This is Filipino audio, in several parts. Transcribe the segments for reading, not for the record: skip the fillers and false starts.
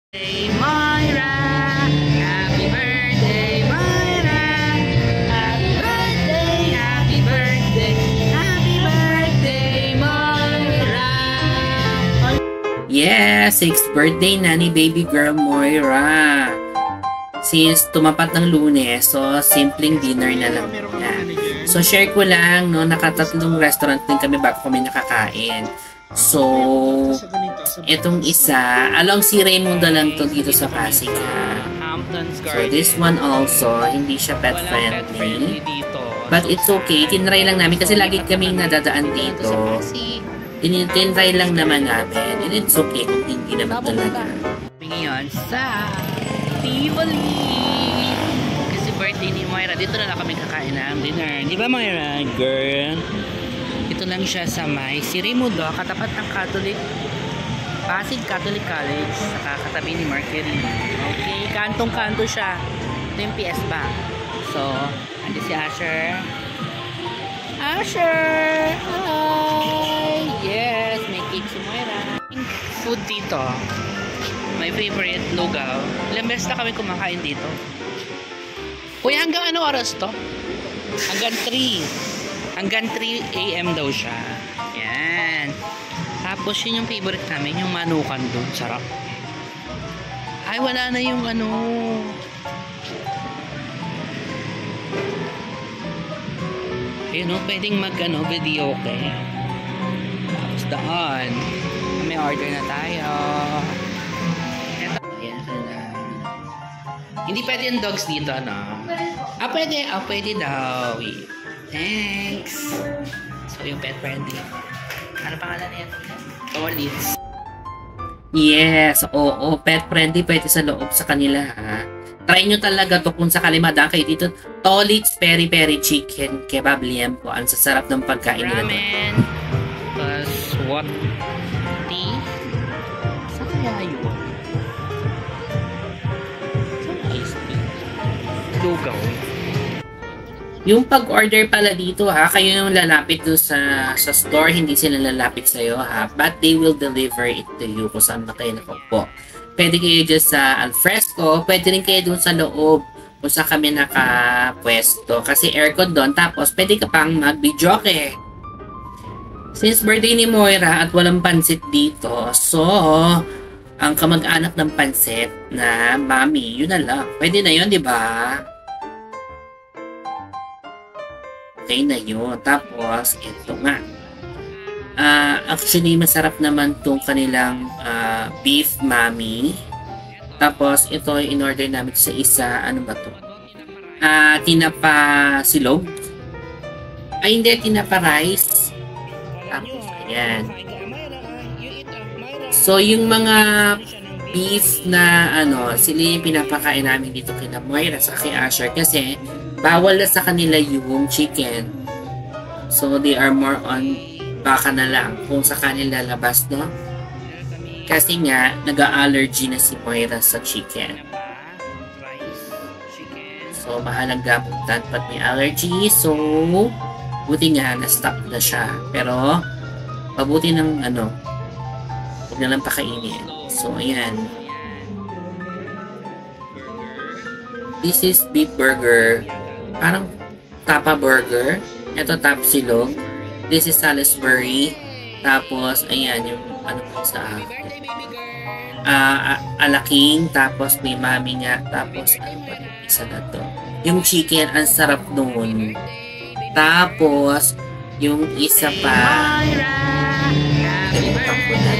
Hey Moira, happy birthday Moira, happy birthday, happy birthday, happy birthday Moira. Yeah, 6th birthday na ni baby girl Moira. Since tumapat ng Lunes, so simpleng dinner na lang na. So share ko lang, no, nakatatlong restaurant din kami bago kami nakakain. So, itong isa, along si Raymundo lang to dito sa Pasig. So, this one also, hindi siya pet friendly. But it's okay, tinry lang namin kasi lagi kami nadadaan dito. Tinry lang naman namin. And it's okay kung hindi naman talaga. Ngayon sa Tivoli. Kasi birthday ni Moira, dito na lang kami kakain ng dinner. Di ba Moira, girl? Ito lang siya sa may Sirimudo, katapat ng Pasig Catholic College, saka katabi ni Mercury. Okay, kantong-kanto siya. Ito yung PS Bank. So, andi si Asher. Asher! Hi! Yes, may cake si Moira. Food dito. My favorite lugaw. Ilang beses na kami kumakain dito. Kuya, hanggang ano oras to? Hanggang 3. Hanggang 3 AM daw siya. Yan. Tapos yun yung favorite namin, yung manukan doon. Sarap. Ay, wala na yung ano. Ayun o, pwedeng mag video okay. Tapos daan. May order na tayo. Ito. Ayan na. Hindi pwede yung dogs dito, no? Pwede. Pwede daw. Thanks. So, yung pet friendly. Ano pangalan niya? Tolits. Yes, oo, pet friendly pwede sa loob sa kanila, ha. Try nyo talaga to kung sakali madaan kayo dito. Tolits Peri-Peri Chicken Kebab Liempo. Ang sasarap ng pagkain nila. Ramen. Plus what? Tea. Saan kaya yun? Saan ice tea? Lugaw. Yung pag-order pala dito, ha, kayo yung lalapit doon sa store, hindi sila lalapit sa'yo, ha, but they will deliver it to you kung saan na kayo nakaupo. Pwede kayo dyan sa alfresco, pwede rin kayo doon sa loob kung saan kami nakapwesto, kasi aircon doon, tapos pwede ka pang mag-videoke. Since birthday ni Moira at walang pansit dito, so, ang kamag-anak ng pansit na mami, yun na lang. Pwede na yun, di ba? Okay na yun. Tapos, ito nga. Actually, masarap naman tong kanilang beef mami. Tapos, ito in-order namin sa isa. Ano ba to? Tinapa silog. Ay, hindi. Tinapa rice. Tapos, ayan. So, yung mga beef na sila yung pinapakain namin dito kina Moira sa kay Asher kasi bawal na sa kanila yung chicken. So, they are more on baka na lang kung sa kanila labas, no? Kasi nga, nag-allergy na si Moira sa chicken. So, mahalang gamutan pag may allergy. So, buti nga, na-stop na siya. Pero, pabuti ng huwag na lang pakainin. So, ayan. This is beef burger. Parang tapa burger. Ito tapsilog. This is Salisbury. Tapos, ayan, yung po sa alaking. Tapos, may mami nga. Tapos, ano pa yung isa na to? Yung chicken, ang sarap noon. Tapos, yung isa pa. Kalimutan ko na.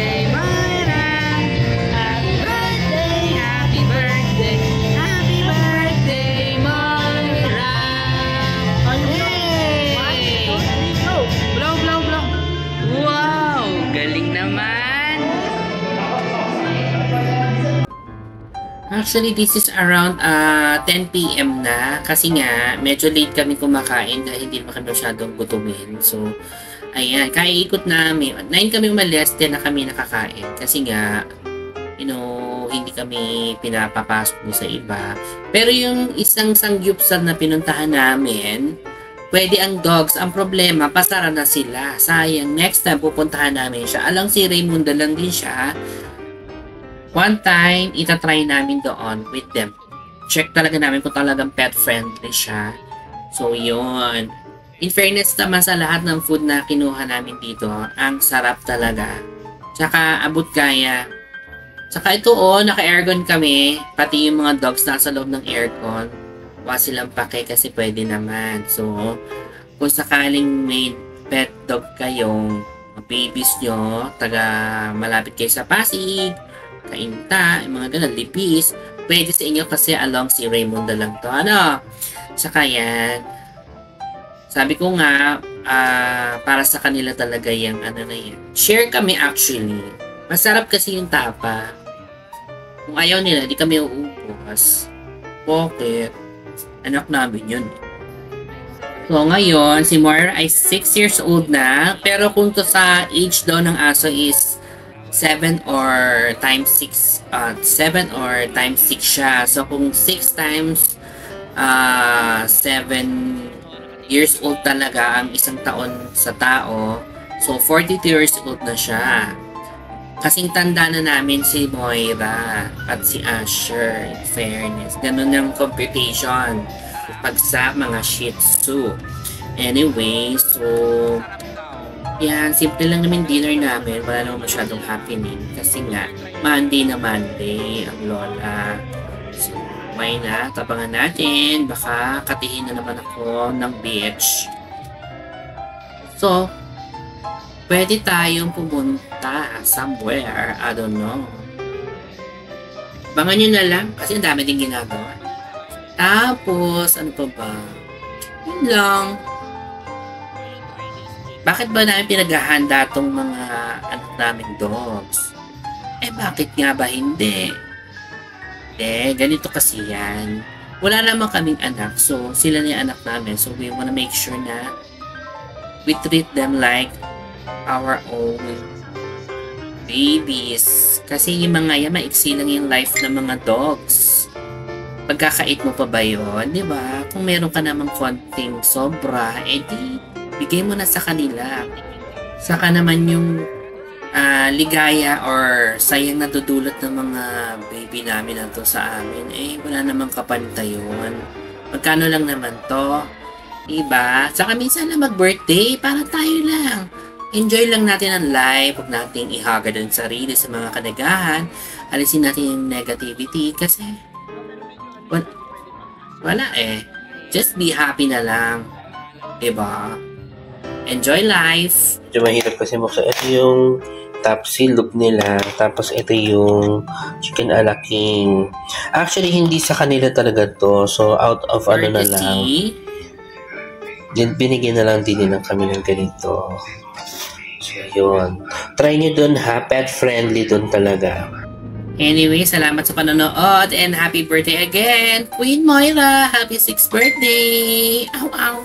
Actually, this is around 10 PM na kasi nga medyo late kami kumakain dahil hindi naman kami masyadong gutumin. So, ayan, kaya ikot namin. 9 kami umalis, 10 na kami nakakain kasi nga, hindi kami pinapapasok sa iba. Pero yung isang sangyupsal na pinuntahan namin, pwede ang dogs. Ang problema, pasara na sila. Sayang, next time pupuntahan namin siya. Alang si Raymundo lang din siya. one time, itatry namin doon with them. Check talaga namin kung talagang pet-friendly siya. So, yun. In fairness naman sa lahat ng food na kinuha namin dito, ang sarap talaga. Tsaka, abot kaya. Tsaka ito, naka-aircon kami. Pati yung mga dogs nasa loob ng aircon. Huwag silang pake kasi pwede naman. So, kung sakaling may pet dog kayong babies nyo, malapit kayo sa Pasig, Kainta, yung mga ganun, Lipis, pwede sa inyo kasi along si Raymonda lang to. Saka yan, sabi ko nga, para sa kanila talaga yung na yan. Share kami actually. Masarap kasi yung tapa. Kung ayaw nila, di kami uubos. Bakit? Anak namin yun. So, ngayon, si Moira ay 6 years old na. Pero kung to sa age daw ng aso is 7 or times 6. 7 or times 6 siya. So, kung 6 times 7 years old talaga ang isang taon sa tao. So, 42 years old na siya. Kasing tanda na namin si Moira at si Asher, in fairness. Ganun yung computation pag sa mga Shih Tzu. Anyway, so yan, simple lang namin dinner namin. Wala naman masyadong happening kasi nga, Monday na Monday ang lola. So, may na, tabangan natin. Baka katihin na naman ako ng beach. So, pwede tayong pumunta somewhere. I don't know. Bangan nyo na lang kasi ang dami din ginagawa. Tapos, ano pa ba? Yun lang. Bakit ba namin pinaghahanda tong mga anak naming dogs? Bakit nga ba hindi? Ganito kasi yan. Wala naman kaming anak, so sila na yung anak namin. So we wanna make sure na we treat them like our own babies. Kasi yung mga yan, maiksi lang yung life ng mga dogs. Pagkakait mo pa ba yun? Diba? Kung meron ka namang konting sobra, di, bigay mo na sa kanila. Saka naman yung ligaya or sayang nadudulot ng mga baby namin na to sa amin, wala namang kapantay yun. Magkano lang naman to? Diba? Saka minsan lang mag-birthday, para tayo lang. Enjoy lang natin ang life. Huwag nating ihagad ang sarili sa mga kanagahan. Alisin natin yung negativity kasi wala just be happy na lang. Diba? Enjoy life. Medyo mahirap kasi buksan. Ito yung top silog nila. Tapos ito yung chicken a la king. Actually, hindi sa kanila talaga to. So, out of ano na lang. Binigyan na lang din nila kami ng ganito. So, yun. Try nyo dun ha. Pet friendly dun talaga. Anyway, salamat sa panonood and happy birthday again, Queen Moira! Happy 6th birthday! Ow, ow!